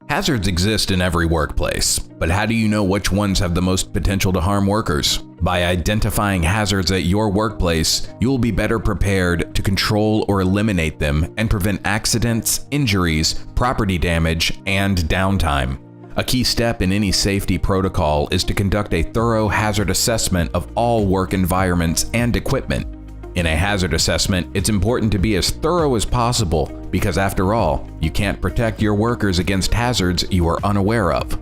Hazards exist in every workplace, but how do you know which ones have the most potential to harm workers? By identifying hazards at your workplace, you will be better prepared to control or eliminate them and prevent accidents, injuries, property damage, and downtime. A key step in any safety protocol is to conduct a thorough hazard assessment of all work environments and equipment. In a hazard assessment, it's important to be as thorough as possible because, after all, you can't protect your workers against hazards you are unaware of.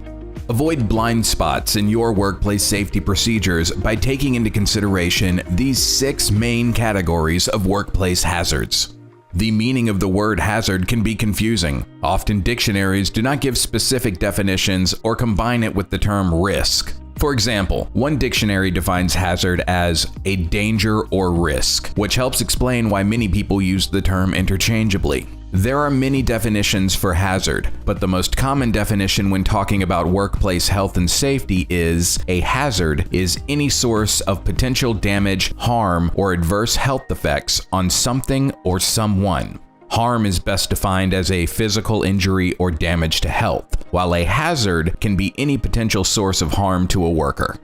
Avoid blind spots in your workplace safety procedures by taking into consideration these 6 main categories of workplace hazards. The meaning of the word hazard can be confusing. Often dictionaries do not give specific definitions or combine it with the term risk. For example, one dictionary defines hazard as a danger or risk, which helps explain why many people use the term interchangeably. There are many definitions for hazard, but the most common definition when talking about workplace health and safety is a hazard is any source of potential damage, harm, or adverse health effects on something or someone. Harm is best defined as a physical injury or damage to health, while a hazard can be any potential source of harm to a worker.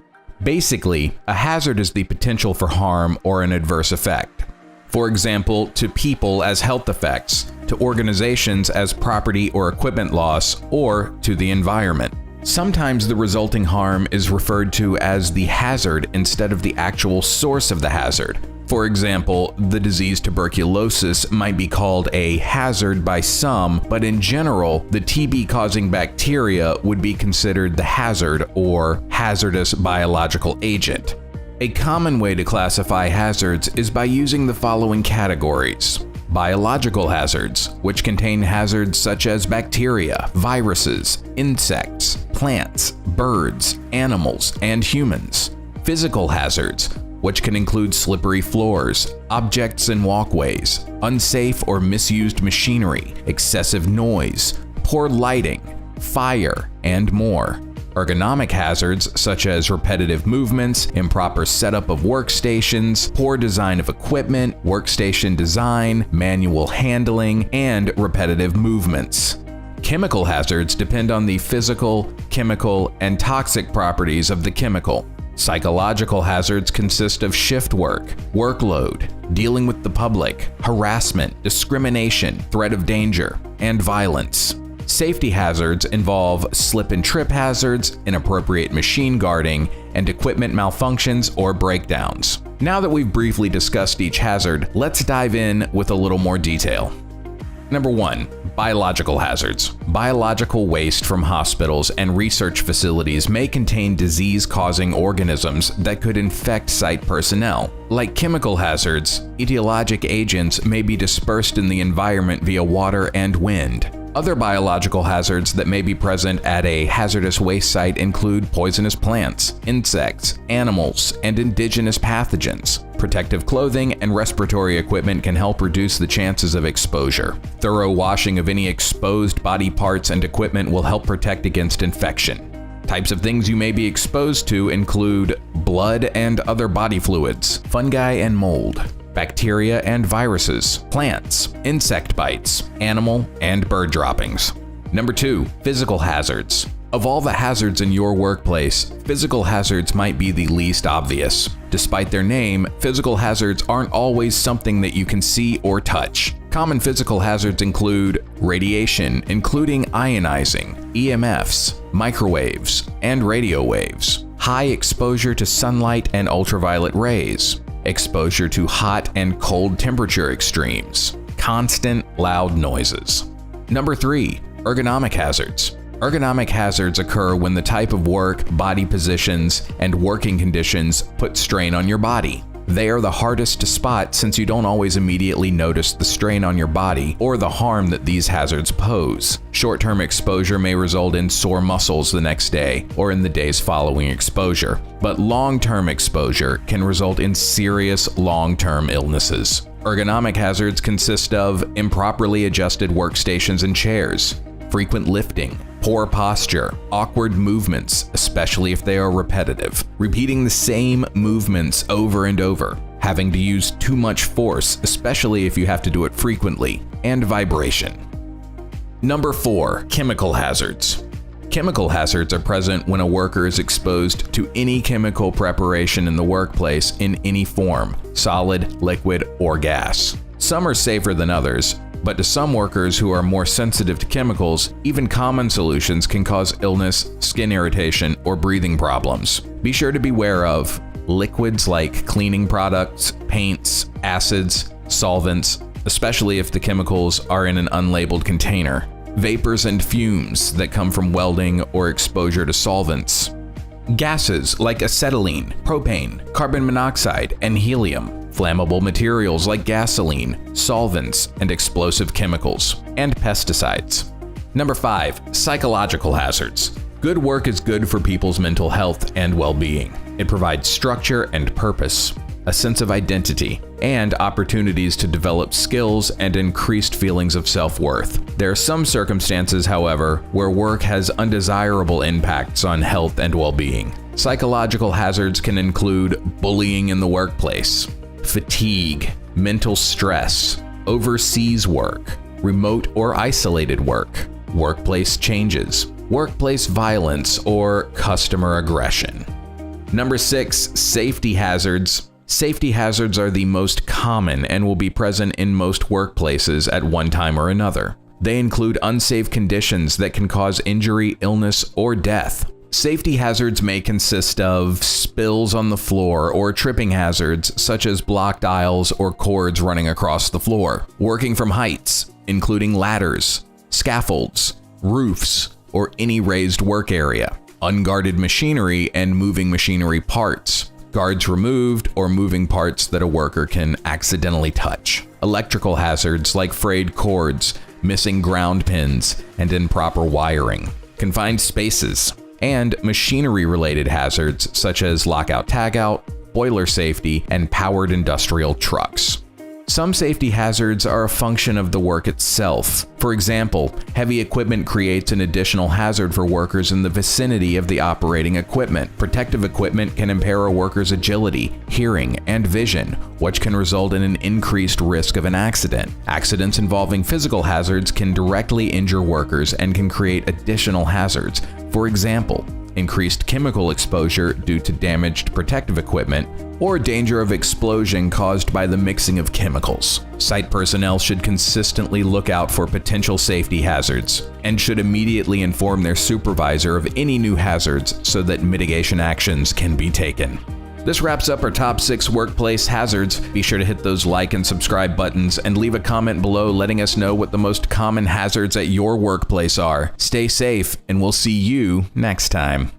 Basically, a hazard is the potential for harm or an adverse effect. For example, to people as health effects, to organizations as property or equipment loss, or to the environment. Sometimes the resulting harm is referred to as the hazard instead of the actual source of the hazard. For example, the disease tuberculosis might be called a hazard by some, but in general, the TB-causing bacteria would be considered the hazard or hazardous biological agent. A common way to classify hazards is by using the following categories. Biological hazards, which contain hazards such as bacteria, viruses, insects, plants, birds, animals, and humans. Physical hazards, which can include slippery floors, objects and walkways, unsafe or misused machinery, excessive noise, poor lighting, fire, and more. Ergonomic hazards such as repetitive movements, improper setup of workstations, poor design of equipment, workstation design, manual handling, and repetitive movements. Chemical hazards depend on the physical, chemical, and toxic properties of the chemical. Psychological hazards consist of shift work, workload, dealing with the public, harassment, discrimination, threat of danger, and violence. Safety hazards involve slip and trip hazards, inappropriate machine guarding, and equipment malfunctions or breakdowns. Now that we've briefly discussed each hazard, let's dive in with a little more detail. Number 1. Biological hazards. Biological waste from hospitals and research facilities may contain disease-causing organisms that could infect site personnel. Like chemical hazards, etiologic agents may be dispersed in the environment via water and wind. Other biological hazards that may be present at a hazardous waste site include poisonous plants, insects, animals, and indigenous pathogens. Protective clothing and respiratory equipment can help reduce the chances of exposure. Thorough washing of any exposed body parts and equipment will help protect against infection. Types of things you may be exposed to include blood and other body fluids, fungi and mold, bacteria and viruses, plants, insect bites, animal and bird droppings. Number 2. Physical hazards. Of all the hazards in your workplace, physical hazards might be the least obvious. Despite their name, physical hazards aren't always something that you can see or touch. Common physical hazards include radiation, including ionizing, EMFs, microwaves, and radio waves, high exposure to sunlight and ultraviolet rays, exposure to hot and cold temperature extremes, constant loud noises. Number 3. Ergonomic hazards. Ergonomic hazards occur when the type of work, body positions, and working conditions put strain on your body. They are the hardest to spot since you don't always immediately notice the strain on your body or the harm that these hazards pose. Short-term exposure may result in sore muscles the next day or in the days following exposure, but long-term exposure can result in serious long-term illnesses. Ergonomic hazards consist of improperly adjusted workstations and chairs, frequent lifting, poor posture, awkward movements, especially if they are repetitive, repeating the same movements over and over, having to use too much force, especially if you have to do it frequently, and vibration. Number 4, chemical hazards. Chemical hazards are present when a worker is exposed to any chemical preparation in the workplace in any form, solid, liquid, or gas. Some are safer than others, but to some workers who are more sensitive to chemicals, even common solutions can cause illness, skin irritation, or breathing problems. Be sure to beware of liquids like cleaning products, paints, acids, solvents, especially if the chemicals are in an unlabeled container. Vapors and fumes that come from welding or exposure to solvents. Gases like acetylene, propane, carbon monoxide, and helium. Flammable materials like gasoline, solvents, and explosive chemicals. And pesticides. Number 5, psychological hazards. Good work is good for people's mental health and well-being. It provides structure and purpose, a sense of identity, and opportunities to develop skills and increased feelings of self-worth. There are some circumstances, however, where work has undesirable impacts on health and well-being. Psychological hazards can include bullying in the workplace, fatigue, mental stress, overseas work, remote or isolated work, workplace changes, workplace violence, or customer aggression. Number 6, safety hazards. Safety hazards are the most common and will be present in most workplaces at one time or another. They include unsafe conditions that can cause injury, illness, or death. Safety hazards may consist of spills on the floor or tripping hazards such as blocked aisles or cords running across the floor. Working from heights, including ladders, scaffolds, roofs, or any raised work area. Unguarded machinery and moving machinery parts. Guards removed or moving parts that a worker can accidentally touch. Electrical hazards like frayed cords, missing ground pins, and improper wiring. Confined spaces. And machinery-related hazards such as lockout-tagout, boiler safety, and powered industrial trucks. Some safety hazards are a function of the work itself. For example, heavy equipment creates an additional hazard for workers in the vicinity of the operating equipment. Protective equipment can impair a worker's agility, hearing, and vision, which can result in an increased risk of an accident. Accidents involving physical hazards can directly injure workers and can create additional hazards. For example, increased chemical exposure due to damaged protective equipment, or danger of explosion caused by the mixing of chemicals. Site personnel should consistently look out for potential safety hazards and should immediately inform their supervisor of any new hazards so that mitigation actions can be taken. This wraps up our top 6 workplace hazards. Be sure to hit those like and subscribe buttons and leave a comment below letting us know what the most common hazards at your workplace are. Stay safe, and we'll see you next time.